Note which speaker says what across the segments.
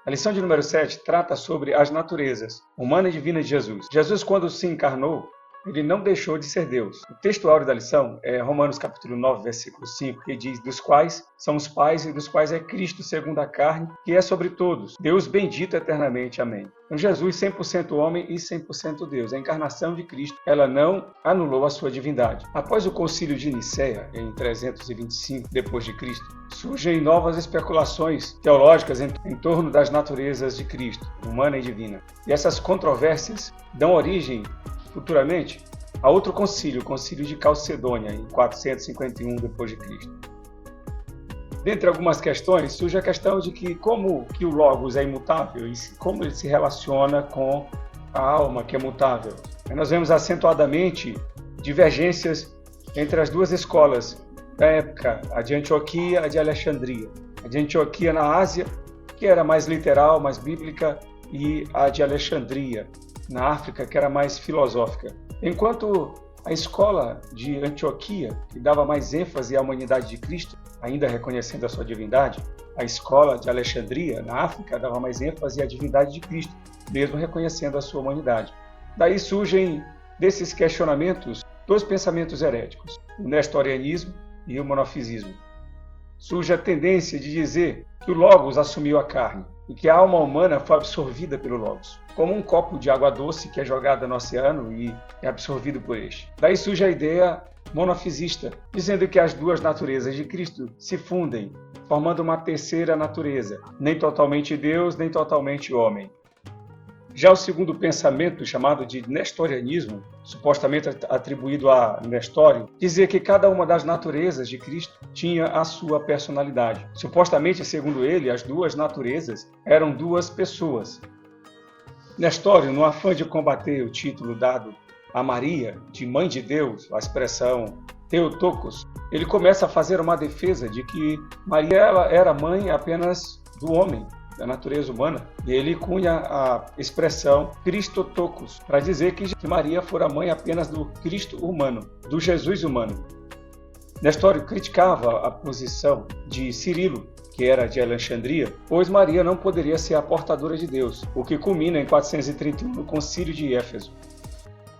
Speaker 1: A lição de número 7 trata sobre as naturezas humana e divina de Jesus. Jesus, quando se encarnou, ele não deixou de ser Deus. O texto áureo da lição é Romanos capítulo 9, versículo 5, que diz: dos quais são os pais e dos quais é Cristo segundo a carne, que é sobre todos. Deus bendito eternamente. Amém. Então Jesus, 100% homem e 100% Deus. A encarnação de Cristo, ela não anulou a sua divindade. Após o concílio de Nicéia, em 325 depois de Cristo, surgem novas especulações teológicas em torno das naturezas de Cristo, humana e divina. E essas controvérsias dão origem futuramente a outro concílio, o concílio de Calcedônia, em 451 depois de Cristo. Dentre algumas questões, surge a questão de que como que o Logos é imutável e como ele se relaciona com a alma, que é mutável. Nós vemos acentuadamente divergências entre as duas escolas da época, a de Antioquia e a de Alexandria. A de Antioquia na Ásia, que era mais literal, mais bíblica, e a de Alexandria na África, que era mais filosófica. Enquanto a escola de Antioquia, que dava mais ênfase à humanidade de Cristo, ainda reconhecendo a sua divindade, a escola de Alexandria, na África, dava mais ênfase à divindade de Cristo, mesmo reconhecendo a sua humanidade. Daí surgem, desses questionamentos, dois pensamentos heréticos, o nestorianismo e o monofisismo. Surge a tendência de dizer que o Logos assumiu a carne e que a alma humana foi absorvida pelo Logos, como um copo de água doce que é jogada no oceano e é absorvido por este. Daí surge a ideia monofisista, dizendo que as duas naturezas de Cristo se fundem, formando uma terceira natureza, nem totalmente Deus, nem totalmente homem. Já o segundo pensamento, chamado de nestorianismo, supostamente atribuído a Nestório, dizia que cada uma das naturezas de Cristo tinha a sua personalidade. Supostamente, segundo ele, as duas naturezas eram duas pessoas. Nestório, no afã de combater o título dado a Maria, de Mãe de Deus, a expressão Theotokos, ele começa a fazer uma defesa de que Maria ela era mãe apenas do homem, da natureza humana, e ele cunha a expressão Christotokos, para dizer que Maria fora mãe apenas do Cristo humano, do Jesus humano. Nestório criticava a posição de Cirilo, que era de Alexandria, pois Maria não poderia ser a portadora de Deus, o que culmina em 431 no Concílio de Éfeso.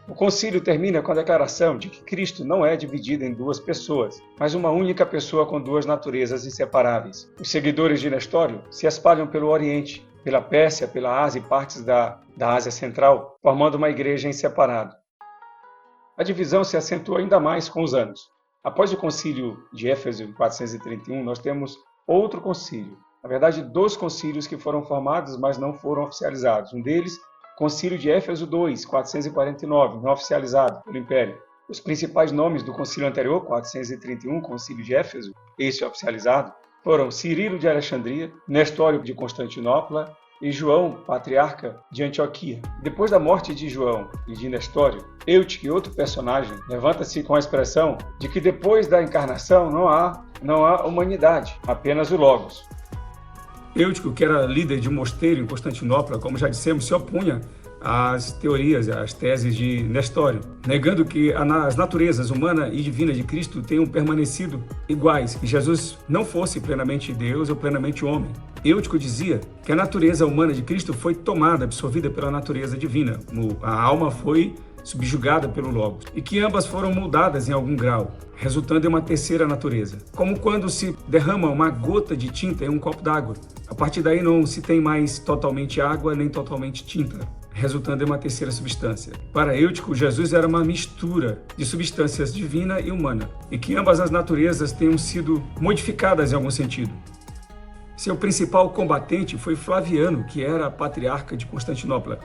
Speaker 1: O concílio termina com a declaração de que Cristo não é dividido em duas pessoas, mas uma única pessoa com duas naturezas inseparáveis. Os seguidores de Nestório se espalham pelo Oriente, pela Pérsia, pela Ásia e partes da Ásia Central, formando uma igreja em separado. A divisão se acentua ainda mais com os anos. Após o concílio de Éfeso, em 431, nós temos outro concílio. Na verdade, dois concílios que foram formados, mas não foram oficializados. Um deles, Concílio de Éfeso II, 449, não oficializado pelo Império. Os principais nomes do concílio anterior, 431, Concílio de Éfeso, esse oficializado, foram Cirilo de Alexandria, Nestório de Constantinopla e João, patriarca de Antioquia. Depois da morte de João e de Nestório, Eutico, outro personagem, levanta-se com a expressão de que depois da encarnação não há humanidade, apenas o Logos. Eutico, que era líder de um mosteiro em Constantinopla, como já dissemos, se opunha às teorias, às teses de Nestório, negando que as naturezas humana e divina de Cristo tenham permanecido iguais, que Jesus não fosse plenamente Deus ou plenamente homem. Eutico dizia que a natureza humana de Cristo foi tomada, absorvida pela natureza divina, a alma foi subjugada pelo Logos, e que ambas foram moldadas em algum grau, resultando em uma terceira natureza. Como quando se derrama uma gota de tinta em um copo d'água. A partir daí não se tem mais totalmente água nem totalmente tinta, resultando em uma terceira substância. Para Eutico, Jesus era uma mistura de substâncias divina e humana, e que ambas as naturezas tenham sido modificadas em algum sentido. Seu principal combatente foi Flaviano, que era a patriarca de Constantinopla.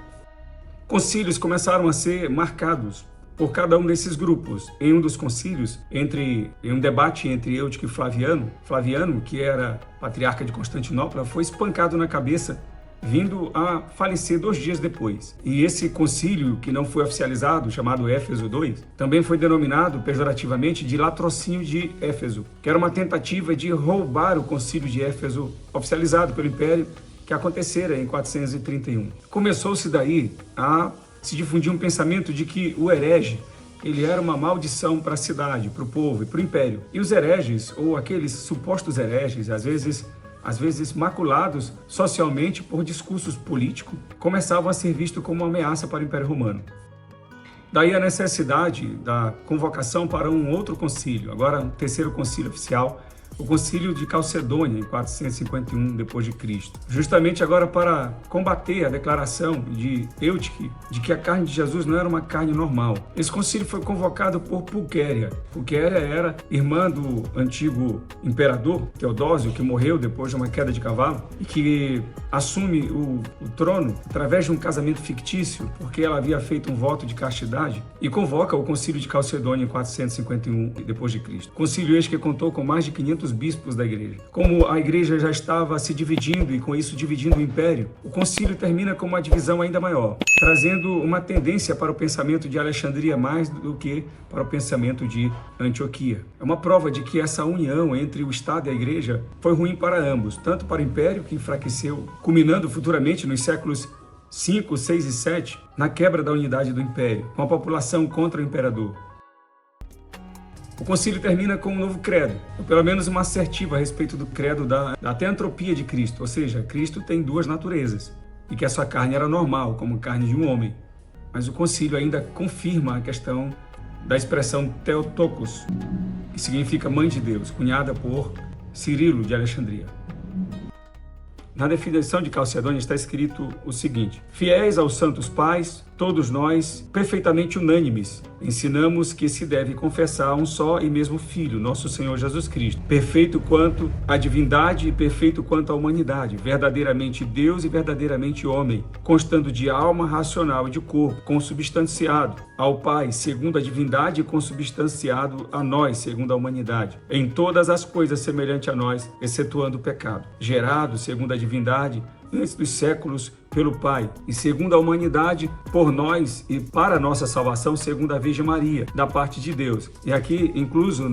Speaker 1: Concílios começaram a ser marcados por cada um desses grupos. Em um dos concílios, em um debate entre Eutico e Flaviano, que era patriarca de Constantinopla, foi espancado na cabeça, vindo a falecer 2 dias depois. E esse concílio, que não foi oficializado, chamado Éfeso II, também foi denominado pejorativamente de latrocínio de Éfeso, que era uma tentativa de roubar o concílio de Éfeso oficializado pelo Império, que acontecera em 431. Começou-se daí a se difundir um pensamento de que o herege ele era uma maldição para a cidade, para o povo e para o império. E os hereges, ou aqueles supostos hereges, às vezes às vezes maculados socialmente por discursos políticos, começavam a ser vistos como uma ameaça para o Império Romano. Daí a necessidade da convocação para um outro concílio, agora um terceiro concílio oficial, o Concílio de Calcedônia, em 451 d.C., justamente agora para combater a declaração de Eutique de que a carne de Jesus não era uma carne normal. Esse concílio foi convocado por Pulquéria. Pulquéria era irmã do antigo imperador Teodósio, que morreu depois de uma queda de cavalo e que assume o trono através de um casamento fictício, porque ela havia feito um voto de castidade, e convoca o Concílio de Calcedônia em 451 d.C. Concílio este que contou com mais de 500 bispos da igreja. Como a igreja já estava se dividindo e com isso dividindo o império, o concílio termina com uma divisão ainda maior, trazendo uma tendência para o pensamento de Alexandria mais do que para o pensamento de Antioquia. É uma prova de que essa união entre o Estado e a igreja foi ruim para ambos, tanto para o império, que enfraqueceu, culminando futuramente nos séculos 5, 6 e 7, na quebra da unidade do império, com a população contra o imperador. O concílio termina com um novo credo, ou pelo menos uma assertiva a respeito do credo da teantropia de Cristo, ou seja, Cristo tem duas naturezas, e que a sua carne era normal, como carne de um homem. Mas o concílio ainda confirma a questão da expressão Theotokos, que significa mãe de Deus, cunhada por Cirilo de Alexandria. Na definição de Calcedônia está escrito o seguinte: fiéis aos santos pais, todos nós, perfeitamente unânimes, ensinamos que se deve confessar um só e mesmo Filho, nosso Senhor Jesus Cristo, perfeito quanto à divindade e perfeito quanto à humanidade, verdadeiramente Deus e verdadeiramente homem, constando de alma racional e de corpo, consubstanciado ao Pai, segundo a divindade, e consubstanciado a nós, segundo a humanidade, em todas as coisas semelhante a nós, excetuando o pecado, gerado, segundo a divindade, antes dos séculos pelo Pai, e segundo a humanidade, por nós e para a nossa salvação, segundo a Virgem Maria, da parte de Deus. E aqui, incluso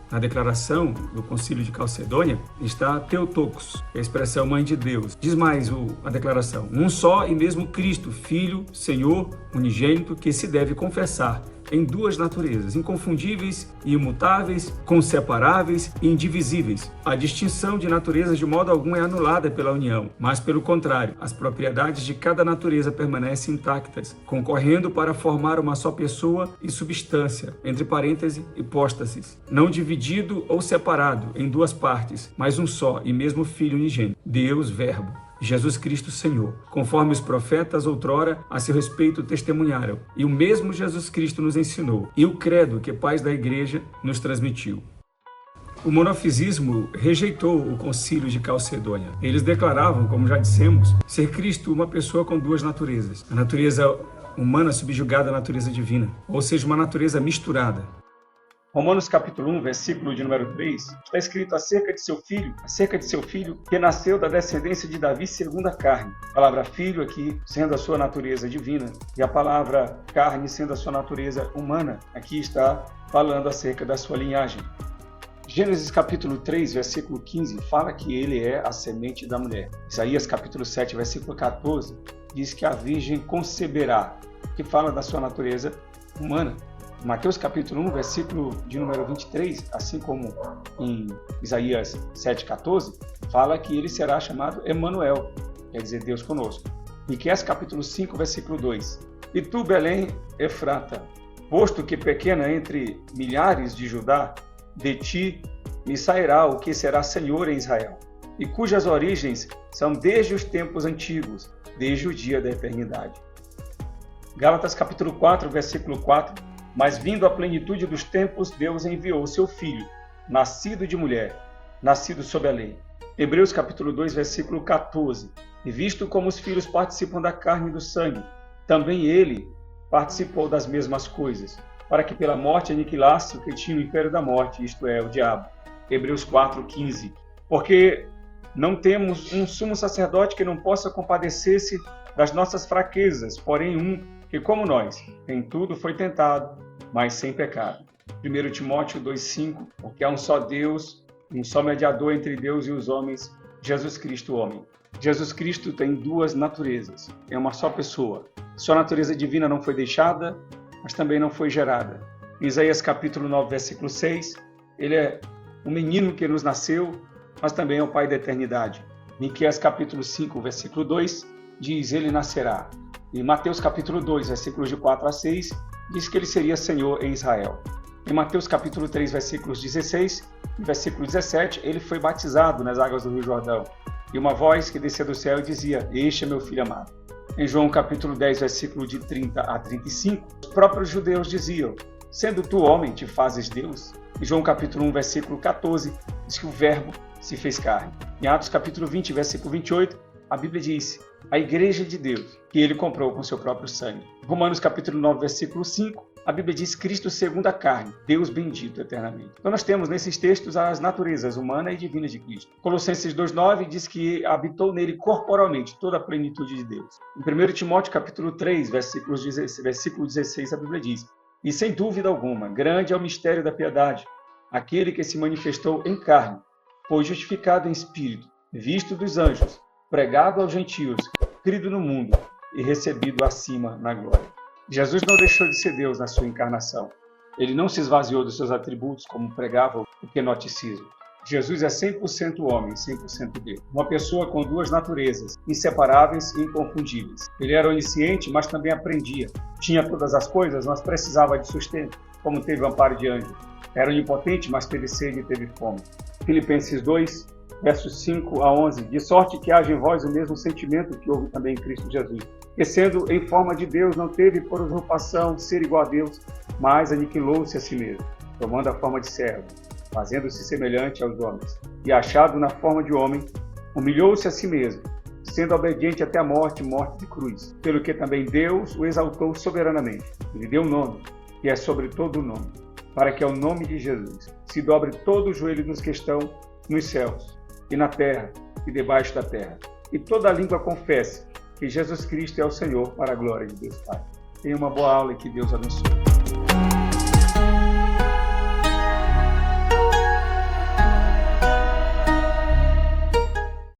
Speaker 1: na declaração do Concílio de Calcedônia, está Theotokos, a expressão mãe de Deus. Diz mais a declaração: um só e mesmo Cristo, Filho, Senhor, unigênito, que se deve confessar em duas naturezas, inconfundíveis e imutáveis, conseparáveis e indivisíveis. A distinção de naturezas de modo algum é anulada pela união, mas pelo contrário, as propriedades de cada natureza permanecem intactas, concorrendo para formar uma só pessoa e substância, entre parênteses, hipóstases, não dividido ou separado em duas partes, mas um só e mesmo Filho unigênito, Deus Verbo, Jesus Cristo Senhor, conforme os profetas outrora a seu respeito testemunharam, e o mesmo Jesus Cristo nos ensinou, e o credo que pais da igreja nos transmitiu. O monofisismo rejeitou o concílio de Calcedônia. Eles declaravam, como já dissemos, ser Cristo uma pessoa com duas naturezas, a natureza humana subjugada à natureza divina, ou seja, uma natureza misturada.
Speaker 2: Romanos capítulo 1, versículo de número 3, está escrito acerca de seu filho que nasceu da descendência de Davi segundo a carne. A palavra filho aqui sendo a sua natureza divina e a palavra carne sendo a sua natureza humana. Aqui está falando acerca da sua linhagem. Gênesis capítulo 3, versículo 15, fala que ele é a semente da mulher. Isaías capítulo 7, versículo 14, diz que a virgem conceberá, que fala da sua natureza humana. Mateus capítulo 1, versículo de número 23, assim como em Isaías 7,14, fala que ele será chamado Emanuel, quer dizer Deus conosco. Miqueias capítulo 5, versículo 2. E tu, Belém, Efrata, posto que pequena entre milhares de Judá, de ti me sairá o que será Senhor em Israel, e cujas origens são desde os tempos antigos, desde o dia da eternidade. Gálatas capítulo 4, versículo 4. Mas vindo à plenitude dos tempos, Deus enviou seu Filho, nascido de mulher, nascido sob a lei. Hebreus capítulo 2, versículo 14. E visto como os filhos participam da carne e do sangue, também ele participou das mesmas coisas, para que pela morte aniquilasse o que tinha o império da morte, isto é, o diabo. Hebreus 4, 15. Porque não temos um sumo sacerdote que não possa compadecer-se das nossas fraquezas, porém um que, como nós, em tudo foi tentado, mas sem pecado. 1 Timóteo 2,5, porque há um só Deus, um só mediador entre Deus e os homens, Jesus Cristo, homem. Jesus Cristo tem duas naturezas, é uma só pessoa. Sua natureza divina não foi deixada, mas também não foi gerada. Em Isaías capítulo 9, versículo 6, ele é um menino que nos nasceu,
Speaker 1: mas também é o Pai da eternidade. Miqueias capítulo 5, versículo 2, diz, ele nascerá. Em Mateus capítulo 2, versículos de 4 a 6, diz que ele seria Senhor em Israel. Em Mateus capítulo 3, versículos 16 e versículo 17, ele foi batizado nas águas do Rio Jordão. E uma voz que descia do céu e dizia, este é meu filho amado. Em João capítulo 10, versículo de 30 a 35, os próprios judeus diziam, sendo tu homem, te fazes Deus? Em João capítulo 1, versículo 14, diz que o verbo se fez carne. Em Atos capítulo 20, versículo 28, a Bíblia diz, a igreja de Deus, que ele comprou com seu próprio sangue. Romanos capítulo 9, versículo 5, a Bíblia diz Cristo segundo a carne, Deus bendito eternamente. Então nós temos nesses textos as naturezas humana e divina de Cristo. Colossenses 2,9 diz que habitou nele corporalmente toda a plenitude de Deus. Em 1 Timóteo capítulo 3, versículo 16, a Bíblia diz, e sem dúvida alguma, grande é o mistério da piedade. Aquele que se manifestou em carne, foi justificado em espírito, visto dos anjos, pregado aos gentios, crido no mundo e recebido acima na glória. Jesus não deixou de ser Deus na sua encarnação. Ele não se esvaziou dos seus atributos como pregava o quenoticismo. Jesus é 100% homem, 100% Deus. Uma pessoa com duas naturezas, inseparáveis e inconfundíveis. Ele era onisciente, mas também aprendia. Tinha todas as coisas, mas precisava de sustento, como teve o amparo de anjos. Era onipotente, mas teve sede e teve fome. Filipenses 2, versos 5 a 11. De sorte que haja em vós o mesmo sentimento que houve também em Cristo Jesus. Que sendo em forma de Deus, não teve por usurpação ser igual a Deus, mas aniquilou-se a si mesmo, tomando a forma de servo, fazendo-se semelhante aos homens. E achado na forma de homem, humilhou-se a si mesmo, sendo obediente até a morte, morte de cruz. Pelo que também Deus o exaltou soberanamente. E lhe deu um nome, que é sobre todo o nome, para que ao nome de Jesus se dobre todo o joelho dos que estão nos céus, e na terra, e debaixo da terra. E toda a língua confesse que Jesus Cristo é o Senhor, para a glória de Deus Pai. Tenha uma boa aula e que Deus abençoe.